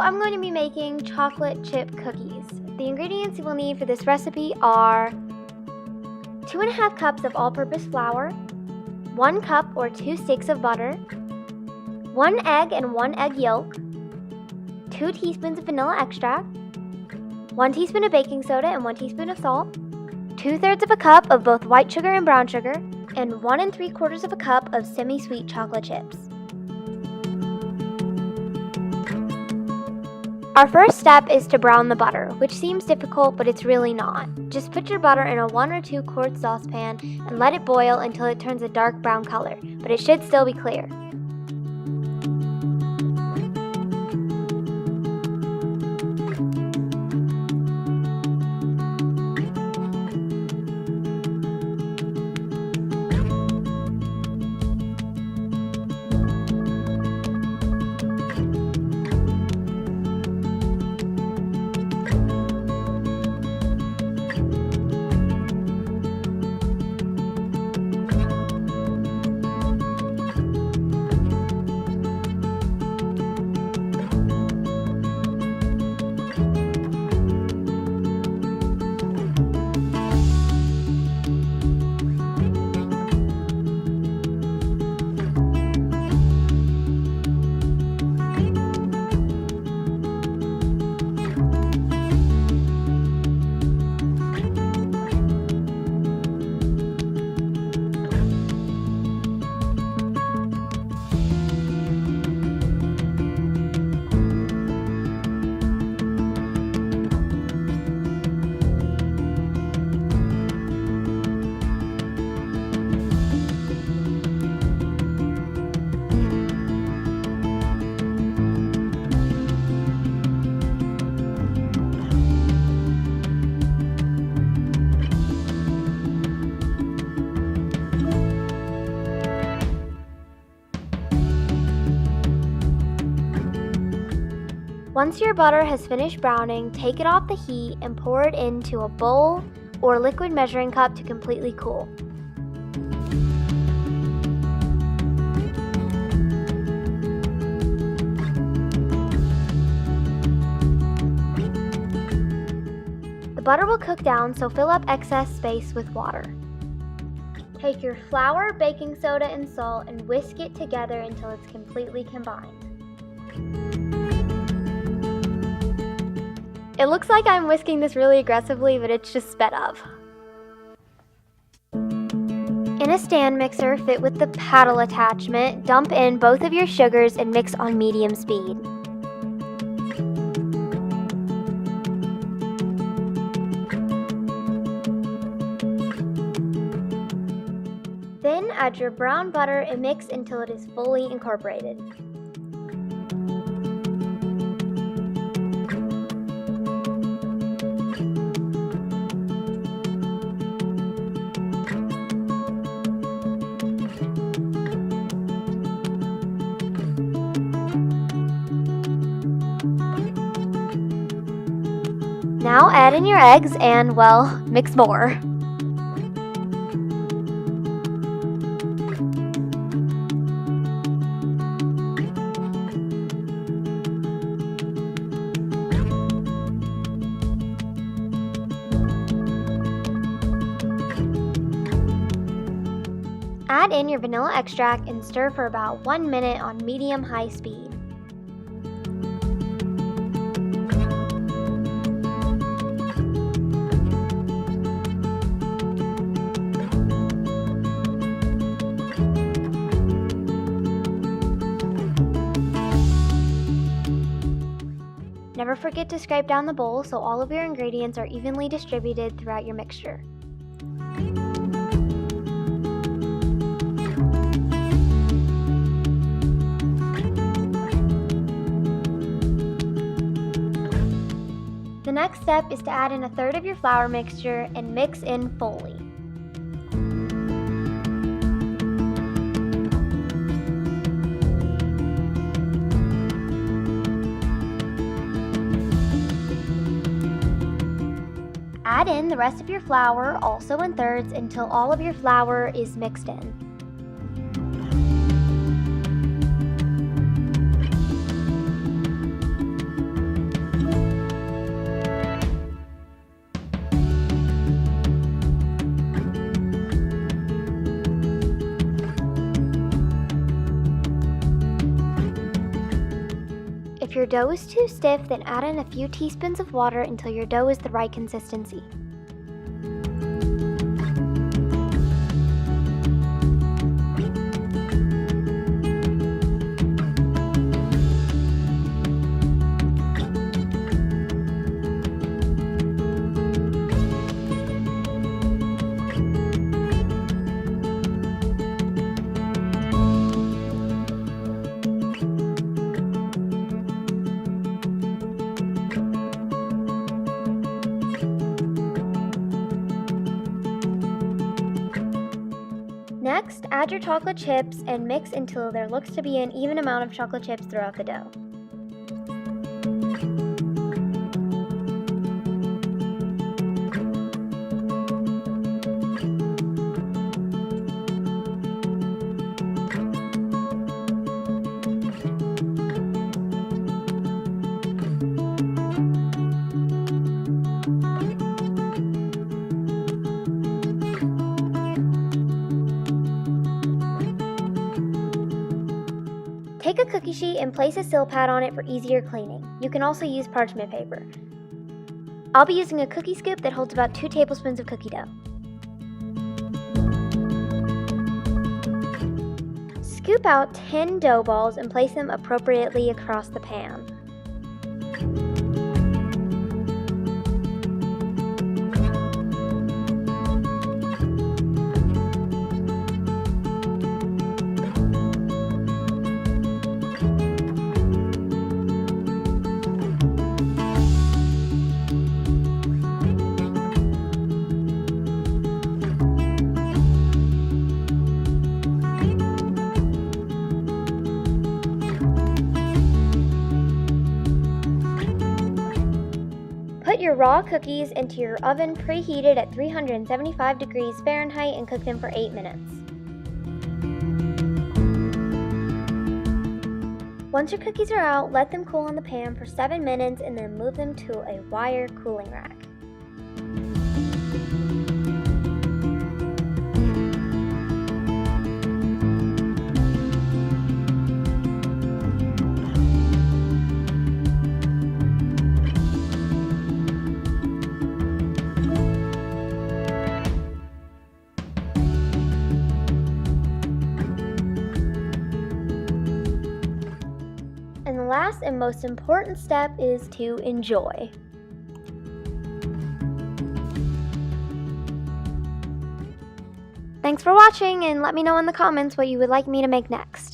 I'm going to be making chocolate chip cookies. The ingredients you will need for this recipe are 2.5 cups of all-purpose flour, 1 cup or 2 sticks of butter, 1 egg and 1 egg yolk, 2 teaspoons of vanilla extract, 1 teaspoon of baking soda and 1 teaspoon of salt, 2/3 of a cup of both white sugar and brown sugar, and 1 3/4 of a cup of semi-sweet chocolate chips. Our first step is to brown the butter, which seems difficult, but it's really not. Just put your butter in a 1 or 2 quart saucepan and let it boil until it turns a dark brown color, but it should still be clear. Once your butter has finished browning, take it off the heat and pour it into a bowl or liquid measuring cup to completely cool. The butter will cook down, so fill up excess space with water. Take your flour, baking soda, and salt and whisk it together until it's completely combined. It looks like I'm whisking this really aggressively, but it's just sped up. In a stand mixer fit with the paddle attachment, dump in both of your sugars and mix on medium speed. Then add your brown butter and mix until it is fully incorporated. Now add in your eggs and, well, mix more. Add in your vanilla extract and stir for about 1 minute on medium-high speed. Never forget to scrape down the bowl so all of your ingredients are evenly distributed throughout your mixture. The next step is to add in 1/3 of your flour mixture and mix in fully. Add in the rest of your flour, also in thirds, until all of your flour is mixed in. If your dough is too stiff, then add in a few teaspoons of water until your dough is the right consistency. Next, add your chocolate chips and mix until there looks to be an even amount of chocolate chips throughout the dough. Take a cookie sheet and place a seal pad on it for easier cleaning. You can also use parchment paper. I'll be using a cookie scoop that holds about 2 tablespoons of cookie dough. Scoop out 10 dough balls and place them appropriately across the pan. Put your raw cookies into your oven preheated at 375 degrees Fahrenheit and cook them for 8 minutes. Once your cookies are out, let them cool in the pan for 7 minutes and then move them to a wire cooling rack. And the last and most important step is to enjoy. Thanks for watching, and let me know in the comments what you would like me to make next.